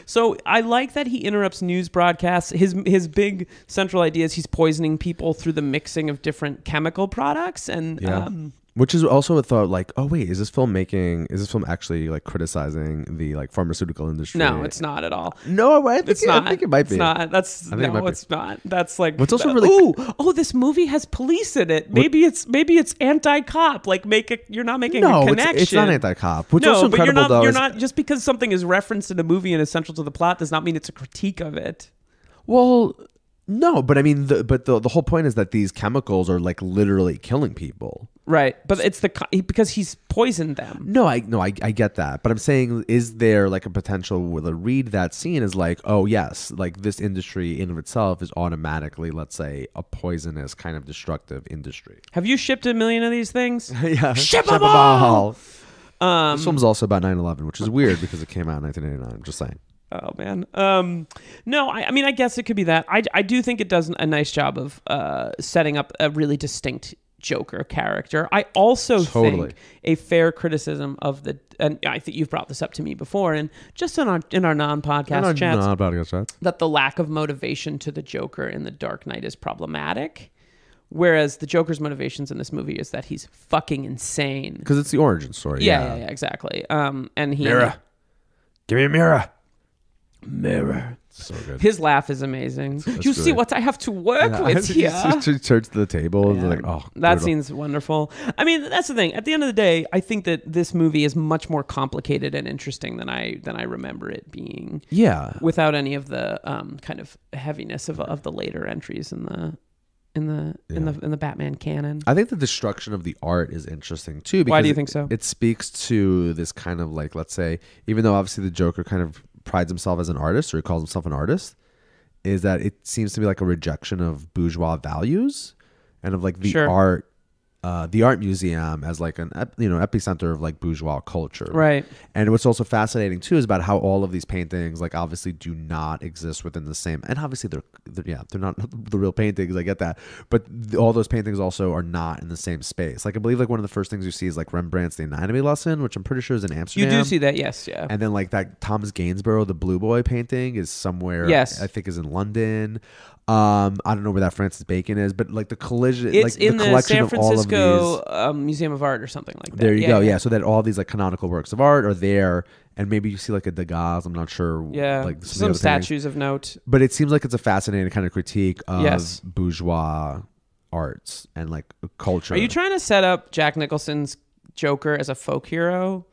So I like that he interrupts news broadcasts. His big central idea is he's poisoning people through the mixing of different chemical products, and which is also a thought. Like, oh wait, is this film actually like criticizing the like pharmaceutical industry? No, it's not at all. No, I think it might be. It's not. It's not. That's like. What's also really this movie has police in it. Maybe it's anti-cop. Like you're not making a connection. It's not anti-cop. Which also but incredible, you're not just because something is referenced in a movie and is central to the plot does not mean it's a critique of it. Well, no, but I mean, the whole point is that these chemicals are like literally killing people. Right, but it's because he's poisoned them. No, I get that, but I'm saying, is there like a potential where the read that scene is like, oh yes, like this industry in of itself is automatically, let's say, a poisonous kind of destructive industry. Have you shipped 1 million of these things? Yeah, ship them all. This film's also about 9/11, which is weird because it came out in 1989. I'm just saying. Oh man. No, I mean, I guess it could be that. I do think it does a nice job of setting up a really distinct Joker character. I also think a fair criticism of and I think you've brought this up to me before, and just in our non-podcast chats, that the lack of motivation to the Joker in The Dark Knight is problematic. Whereas the Joker's motivations in this movie is that he's fucking insane. Because it's the origin story. Yeah, exactly. And he mirror. Give me a mirror. Mirror. So good. His laugh is amazing. You see what I have to work with here. He turns to the table and like, oh, that scene's wonderful. I mean, that's the thing. At the end of the day, I think that this movie is much more complicated and interesting than I remember it being. Yeah. Without any of the kind of heaviness of the later entries in the Batman canon. I think the destruction of the art is interesting too. Because why do you think so? It speaks to this kind of like, let's say, even though obviously the Joker kind of prides himself as an artist, or he calls himself an artist, is that it seems to be like a rejection of bourgeois values and of like the art museum as like an epicenter of like bourgeois culture. Right. And what's also fascinating too is about how all of these paintings like obviously do not exist within the same, and obviously they're not the real paintings, I get that, but all those paintings also are not in the same space. Like I believe like one of the first things you see is like Rembrandt's The Anatomy Lesson, which I'm pretty sure is in Amsterdam. You do see that, yes, yeah. And then like that Thomas Gainsborough, the Blue Boy painting, is somewhere, yes, I think is in London. I don't know where that Francis Bacon is, but like the collision, it's like in the collection San of all of Francisco Museum of Art or something like that. There you go. Yeah. So that all these like canonical works of art are there, and maybe you see like a Degas. I'm not sure. Yeah. Like some statues of note. But it seems like it's a fascinating kind of critique of bourgeois arts and like culture. Are you trying to set up Jack Nicholson's Joker as a folk hero?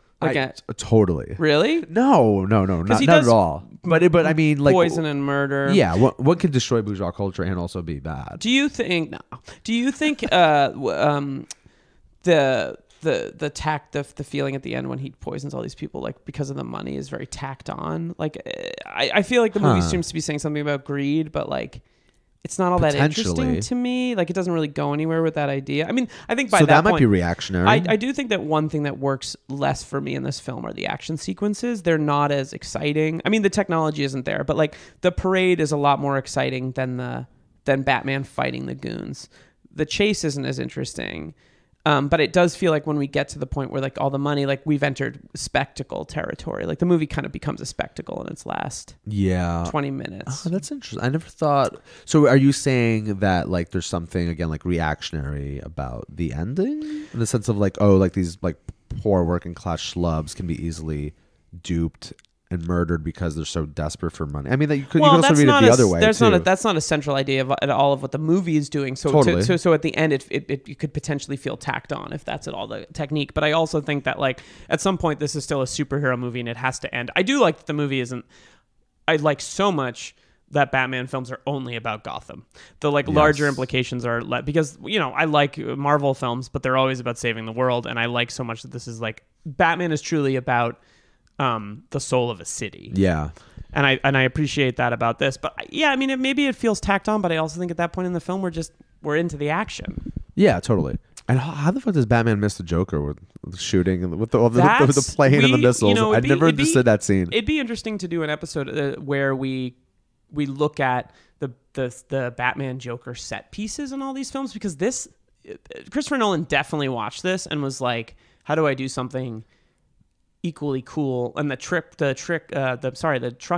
Totally. Really? No, not at all. But I mean, like poison and murder. Yeah, what can destroy bourgeois culture and also be bad? Do you think the feeling at the end when he poisons all these people, like because of the money, is very tacked on? Like I feel like the movie seems to be saying something about greed, but like it's not all that interesting to me. Like, it doesn't really go anywhere with that idea. I mean, I think by that point, might be reactionary. I do think that one thing that works less for me in this film are the action sequences. They're not as exciting. I mean, the technology isn't there, but like the parade is a lot more exciting than Batman fighting the goons. The chase isn't as interesting. But it does feel like when we get to the point where like all the money, like we've entered spectacle territory. Like the movie kind of becomes a spectacle in its last 20 minutes. Oh, that's interesting. I never thought. So are you saying that like there's something again like reactionary about the ending in the sense of like, oh, like these like poor working class schlubs can be easily duped and murdered because they're so desperate for money. I mean, that you could also read it the other way. That's not a central idea at all of what the movie is doing. So totally. So at the end, it could potentially feel tacked on if that's at all the technique. But I also think that like at some point this is still a superhero movie and it has to end. I do like that the movie isn't. I like so much that Batman films are only about Gotham. The like larger implications are because I like Marvel films, but they're always about saving the world, and I like so much that this is like Batman is truly about the soul of a city. Yeah. And I appreciate that about this. But yeah, I mean, maybe it feels tacked on, but I also think at that point in the film, we're into the action. Yeah, totally. And how the fuck does Batman miss the Joker with the shooting and with the plane and the missiles? I never understood that scene. It'd be interesting to do an episode where we look at the Batman Joker set pieces in all these films, because Christopher Nolan definitely watched this and was like, how do I do something equally cool? And the truck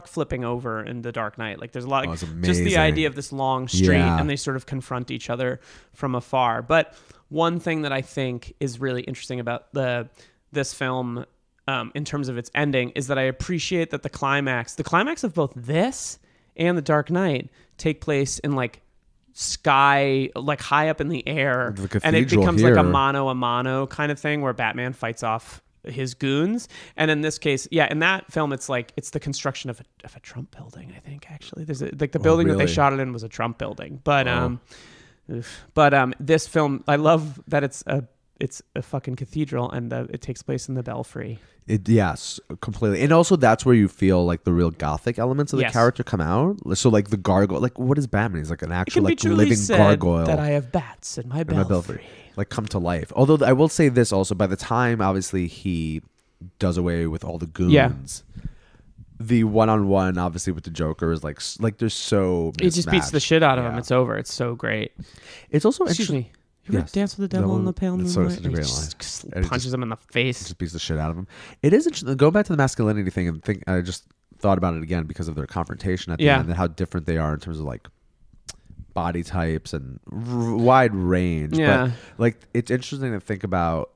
flipping over in The Dark Knight, like there's a lot of just the idea of this long street and they sort of confront each other from afar. But one thing that I think is really interesting about this film in terms of its ending is that I appreciate that the climax of both this and The Dark Knight take place in like sky, like high up in the air, and it becomes like a mano a mano kind of thing where Batman fights off his goons. And in this case, in that film, it's the construction of a Trump building. I think actually there's the building that they shot it in was a Trump building. But this film, I love that it's a fucking cathedral, and it takes place in the Belfry. Yes, completely. And also that's where you feel like the real gothic elements of the character come out. So like the gargoyle, like what is Batman? He's like an actual like living gargoyle. That I have bats in my belfry. Like come to life. Although I will say this also, by the time obviously he does away with all the goons, the one-on-one obviously with the Joker is like there's so it just beats the shit out of him. It's over. It's so great. It's also Excuse me. You ever Dance with the Devil in the Pale Moonlight? Such a great line. Punches him in the face. Just beats the shit out of him. It is interesting. Go back to the masculinity thing and think. I just thought about it again because of their confrontation at the end and how different they are in terms of like body types and wide range. Yeah. But like it's interesting to think about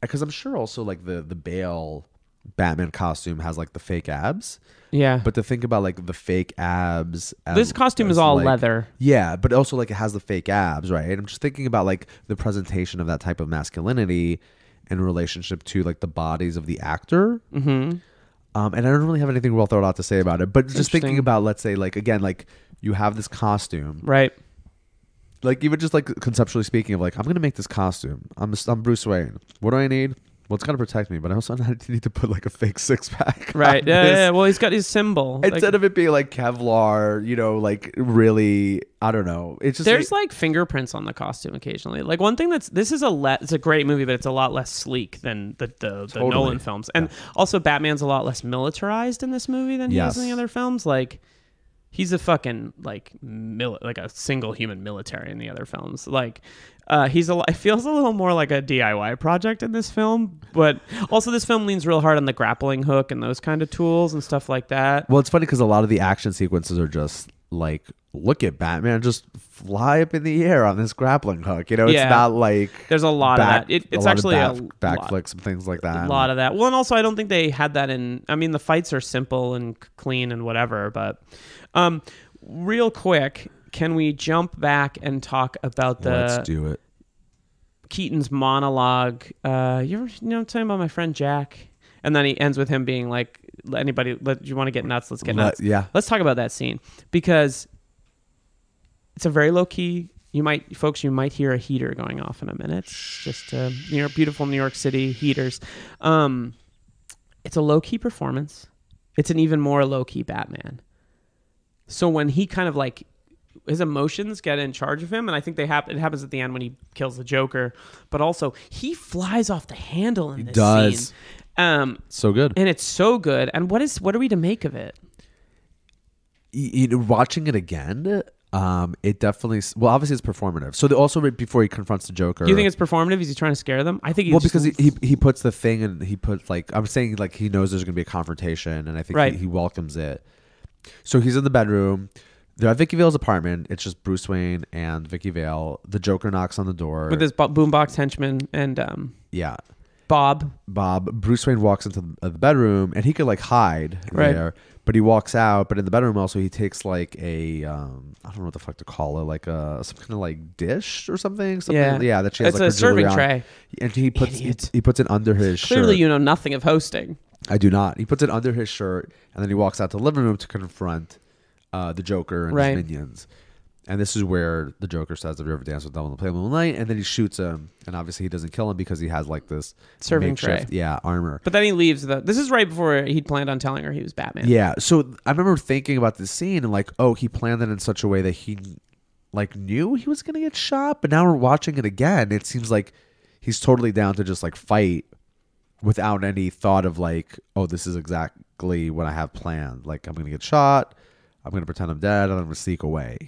because I'm sure also like the Bale Batman costume has like the fake abs. Yeah. But to think about like the fake abs. This costume is all like, leather. Yeah, but also like it has the fake abs, right? I'm just thinking about like the presentation of that type of masculinity in relationship to like the bodies of the actor. Mm-hmm. And I don't really have anything well thought out to say about it, but just thinking about, let's say like, again, like you have this costume. Right. Like even just like conceptually speaking of like, I'm going to make this costume. I'm Bruce Wayne. What do I need? Well, it's got to protect me, but I also need to put like a fake six-pack. Right. Yeah. Well, he's got his symbol. Instead of it being like Kevlar, like really, I don't know. It's just there's like fingerprints on the costume occasionally. Like one thing it's a great movie, but it's a lot less sleek than the Nolan films. And also Batman's a lot less militarized in this movie than he is in the other films. Like he's a fucking like a single human military in the other films. Like it feels a little more like a DIY project in this film, but also this film leans real hard on the grappling hook and those kind of tools and stuff like that. Well, it's funny because a lot of the action sequences are just like, look at Batman just fly up in the air on this grappling hook. It's not like there's a lot of that. It's actually a backflips and things like that. A lot of that. Well, and also I don't think they had that in. I mean, the fights are simple and clean and whatever, but real quick. Can we jump back and talk about Let's do it. Keaton's monologue? You ever talking about my friend Jack? And then he ends with him being like, you want to get nuts? Let's get nuts. Yeah. Let's talk about that scene because it's a very low key. You might hear a heater going off in a minute. Just beautiful New York City heaters. It's a low key performance. It's an even more low key Batman. So when he kind of like his emotions get in charge of him, and I think it happens at the end when he kills the Joker, but also he flies off the handle in this scene. So good. And it's so good. And what are we to make of it? Watching it again, it definitely, well, obviously it's performative. So also right before he confronts the Joker, do you think it's performative? Is he trying to scare them? I think because he puts the thing, and he puts, like, I'm saying, like, he knows there's going to be a confrontation, and I think he welcomes it. So he's in the bedroom. They're at Vicky Vale's apartment. It's just Bruce Wayne and Vicky Vale. The Joker knocks on the door with his boombox henchman and Bob. Bruce Wayne walks into the bedroom, and he could, like, hide there, but he walks out. But in the bedroom also, he takes, like, a I don't know what the fuck to call it, like some kind of, like, dish or something. Yeah, that she has. It's like a serving tray, and he puts it under his shirt. Clearly, you know nothing of hosting. I do not. He puts it under his shirt, and then he walks out to the living room to confront the Joker and his minions. And this is where the Joker says, "Have you ever danced with the devil in the pale moonlight?" And then he shoots him, and obviously he doesn't kill him because he has, like, this serving tray, armor. But then he leaves. This is right before he'd planned on telling her he was Batman. Yeah. So I remember thinking about this scene and, like, oh, he planned it in such a way that he, like, knew he was gonna get shot. But now we're watching it again. It seems like he's totally down to just, like, fight without any thought of, like, oh, this is exactly what I have planned. Like, I'm gonna get shot. I'm gonna pretend I'm dead, and I'm gonna sneak away.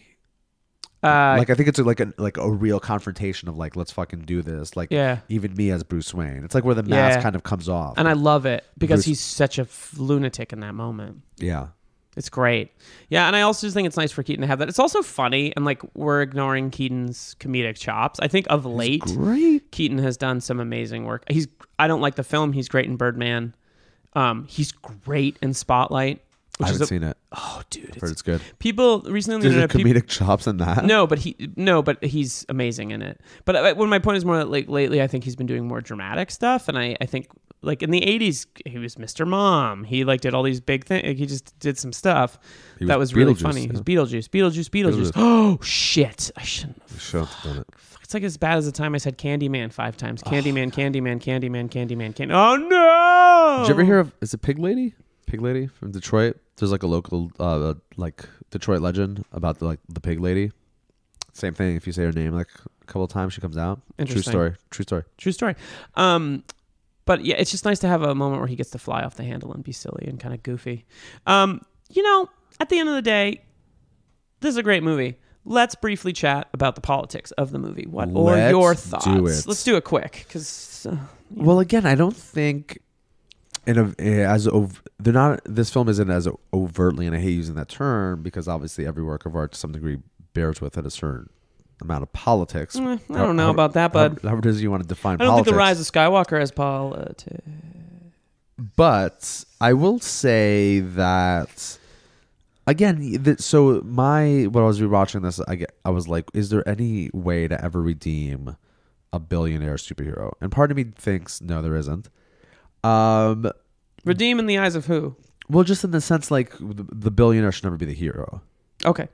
Like, I think it's like a real confrontation of, like, let's fucking do this. Like, even me as Bruce Wayne, it's like where the mask kind of comes off. And I love it because he's such a lunatic in that moment. Yeah, it's great. Yeah, and I also just think it's nice for Keaton to have that. It's also funny, and, like, we're ignoring Keaton's comedic chops. I think of late, Keaton has done some amazing work. I don't like the film. He's great in Birdman. He's great in Spotlight. I haven't seen it. Oh, dude, I've heard it's good. People recently, there's comedic chops in that. No, but he's amazing in it. But when my point is more that, like, lately, I think he's been doing more dramatic stuff, and I think, like, in the 80s, he was Mr. Mom. He, like, did all these big things. Like, he just did some stuff that was really funny. He was Beetlejuice. Oh shit! I shouldn't have done it. It's like as bad as the time I said Candyman 5 times. Candyman. Oh no! Did you ever hear of? Is it Pig Lady? Pig Lady from Detroit. There's, like, a local like Detroit legend about the Pig Lady. Same thing. If you say her name, like, a couple of times, she comes out. True story. But yeah, it's just nice to have a moment where he gets to fly off the handle and be silly and kind of goofy. At the end of the day, this is a great movie. Let's briefly chat about the politics of the movie. What are your thoughts? Let's do it quick, because well, again, I don't think this film isn't as overtly, and I hate using that term because obviously every work of art to some degree bears with it a certain amount of politics. I don't know about that, but however it is you want to define politics. I don't think The Rise of Skywalker has politics. But I will say that, again, when I was rewatching this, I was like, is there any way to ever redeem a billionaire superhero? And part of me thinks, no, there isn't. Redeem in the eyes of who? Well, just in the sense, like, the billionaire should never be the hero. Okay.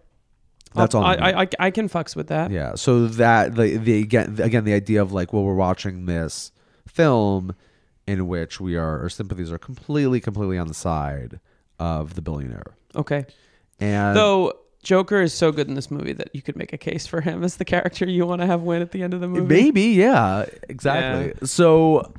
That's all. I can fucks with that. Yeah. So that the idea of, like, well, we're watching this film in which our sympathies are completely on the side of the billionaire. Okay. And though Joker is so good in this movie that you could make a case for him as the character you want to have win at the end of the movie. Maybe, yeah, exactly. Yeah. So,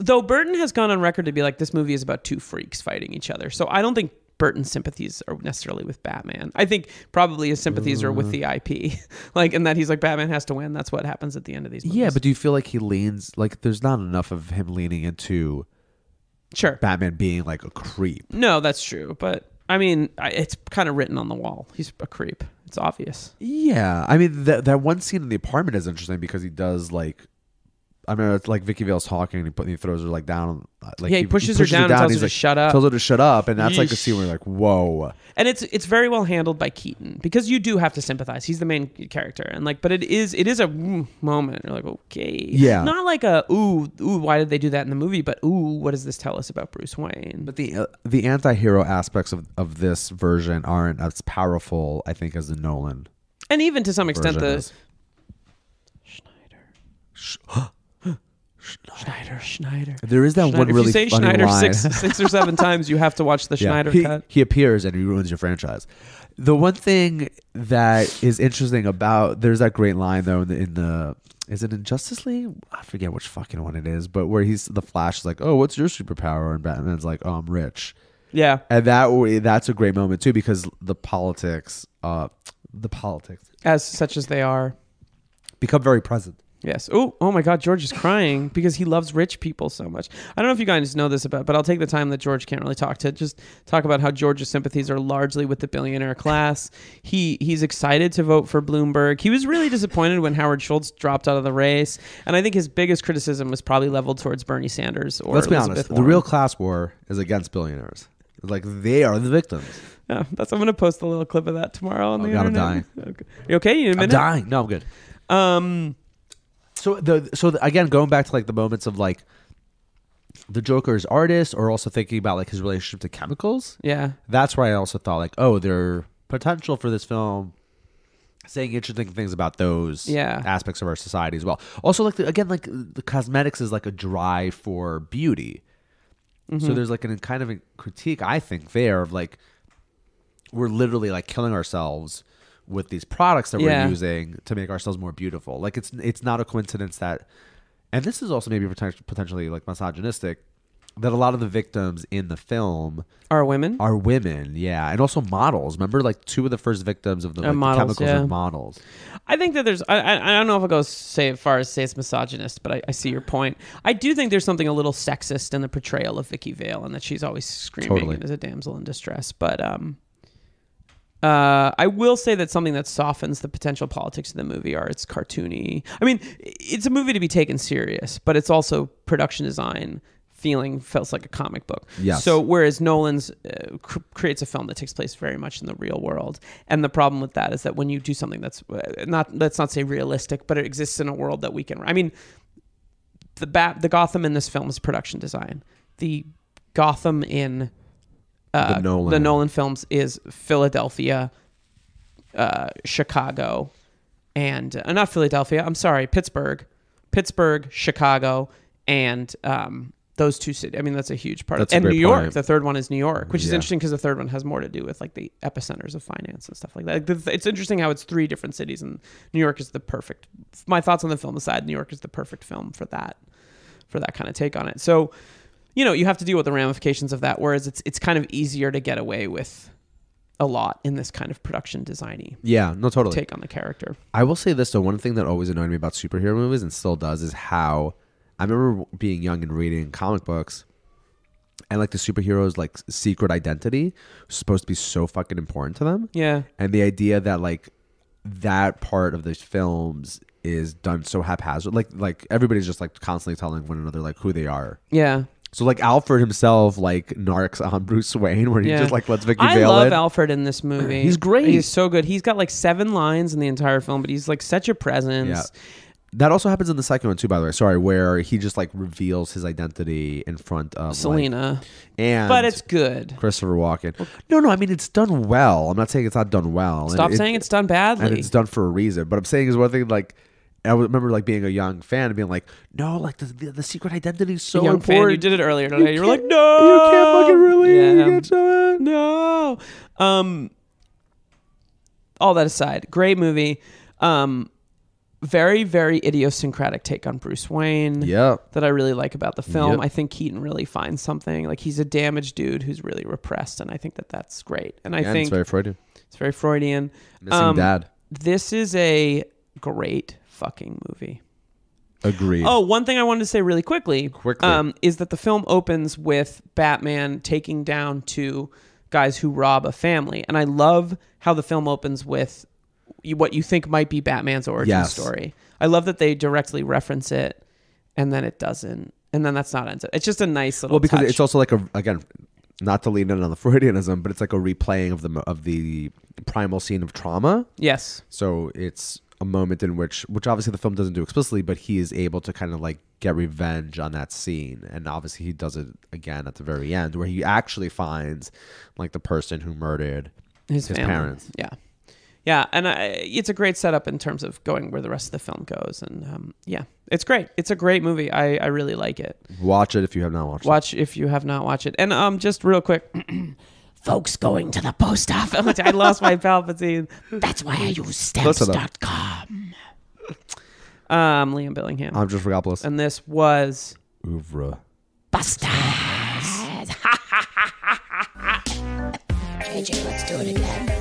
though Burton has gone on record to be like, this movie is about two freaks fighting each other. So I don't think Burton's sympathies are necessarily with Batman. I think probably his sympathies are with the IP. Like, and that he's like, Batman has to win. That's what happens at the end of these movies. Yeah, but do you feel like he leans, like, there's not enough of him leaning into Batman being, like, a creep? No, that's true. But I mean, it's kind of written on the wall. He's a creep. It's obvious. Yeah. I mean, that one scene in the apartment is interesting because he does, like, I mean, it's like Vicky Vale's talking and he throws her, like, down. Like, yeah, he pushes her down and tells her to shut up. Tells her to shut up, and that's like a scene where you're like, whoa. And it's very well handled by Keaton because you do have to sympathize. He's the main character, and like, but it is a moment. You're like, okay, yeah, not like a ooh, why did they do that in the movie? But ooh, what does this tell us about Bruce Wayne? But the anti-hero aspects of this version aren't as powerful, I think, as the Nolan, and even to some extent Schneider. Schneider. There is that Schneider. one really if you say funny Schneider line. six or seven times, you have to watch the Schneider cut. He appears and he ruins your franchise. The one thing that is interesting about there's that great line though in the is it in Justice League? I forget which fucking one it is, but where the Flash is like, "Oh, what's your superpower?" and Batman's like, "Oh, I'm rich." Yeah, and that's a great moment too because the politics, as such as they are, become very present. Yes. Oh my God, George is crying because he loves rich people so much. I don't know if you guys know this but I'll take the time that George can't really talk to just talk about how George's sympathies are largely with the billionaire class. He's excited to vote for Bloomberg. He was really disappointed when Howard Schultz dropped out of the race, and I think his biggest criticism was probably leveled towards Bernie Sanders or Let's be Elizabeth honest, Warren. the real class war is against billionaires. Like they are the victims. Yeah, I'm going to post a little clip of that tomorrow on the internet. I'm dying. Okay. You okay? You in a minute? I'm dying. No, I'm good. So again, going back to like the moments of like the Joker's artist, or also thinking about like his relationship to chemicals. Yeah, that's where I also thought like, oh, there potential for this film saying interesting things about those aspects of our society as well. Also, like the cosmetics is like a drive for beauty. Mm-hmm. So there's like a kind of a critique, I think, there of like we're literally like killing ourselves with these products that we're using to make ourselves more beautiful. Like it's not a coincidence that, and this is also maybe potentially like misogynistic, that a lot of the victims in the film are women. Yeah, and also models. Remember, like two of the first victims of the, like, models, the chemicals are models. I think that there's. I don't know if I'll go as far as say it's misogynist, but I see your point. I do think there's something a little sexist in the portrayal of Vicky Vale, and that she's always screaming as a damsel in distress. But I will say that something that softens the potential politics of the movie are it's cartoony. I mean, it's a movie to be taken serious, but it's also production design feels like a comic book. Yes. So whereas Nolan's creates a film that takes place very much in the real world, and the problem with that is that when you do something that's let's not say realistic, but it exists in a world that we can. I mean, the Gotham in this film is production design. The Gotham in the Nolan films is Philadelphia, Chicago, and not Philadelphia. I'm sorry, Pittsburgh, Chicago, and those two cities. I mean, that's a huge part. And New York. Point. The third one is New York, which is interesting because the third one has more to do with like the epicenters of finance and stuff like that. It's interesting how it's three different cities, and New York is the perfect. My thoughts on the film aside, New York is the perfect film for that kind of take on it. So, you know, you have to deal with the ramifications of that, whereas it's kind of easier to get away with a lot in this kind of production designy. Yeah, no, totally. Take on the character. I will say this though, one thing that always annoyed me about superhero movies and still does is how I remember being young and reading comic books, and like the superheroes' like secret identity was supposed to be so fucking important to them. Yeah. And the idea that like that part of the films is done so haphazard, like everybody's just like constantly telling one another like who they are. Yeah. So like Alfred himself like narcs on Bruce Wayne where he just like lets Vicky Vale in. I love Alfred in this movie. He's great. He's so good. He's got like 7 lines in the entire film, but he's like such a presence. Yeah. That also happens in the second one too, by the way. Sorry, where he just like reveals his identity in front of Selena, and but it's good. Christopher Walken. No, I mean it's done well. I'm not saying it's not done well. Stop saying it's done badly. And it's done for a reason. But I'm saying is one thing like I remember like being a young fan and being like, no, like the secret identity is so young important. Fan, you did it earlier today. You were like, no, you can't fucking really no. All that aside, great movie. Very, very idiosyncratic take on Bruce Wayne. Yeah. That I really like about the film. Yep. I think Keaton really finds something. Like he's a damaged dude who's really repressed, and I think that's great. And I think it's very Freudian. It's very Freudian. Missing dad. This is a great fucking movie. Agreed. Oh, one thing I wanted to say really quickly. Is that the film opens with Batman taking down 2 guys who rob a family, and I love how the film opens with what you think might be Batman's origin story. I love that they directly reference it, and then it doesn't, and then that's not it. It's just a nice little. Well, because touch. it's also like again, not to lean in on the Freudianism, but it's like a replaying of the primal scene of trauma. Yes. So it's a moment in which obviously the film doesn't do explicitly, but he is able to kind of like get revenge on that scene, and obviously he does it again at the very end, where he actually finds like the person who murdered his parents. Yeah, and it's a great setup in terms of going where the rest of the film goes. And yeah, it's great. It's a great movie. I really like it. Watch it if you have not watched it. Watch if you have not watched it. And just real quick, Folks going to the post office. I lost my Palpatine. That's why I use stamps.com. Liam Billingham. I'm just Regopoulos. And this was Oeuvre Busters. JJ, let's do it again.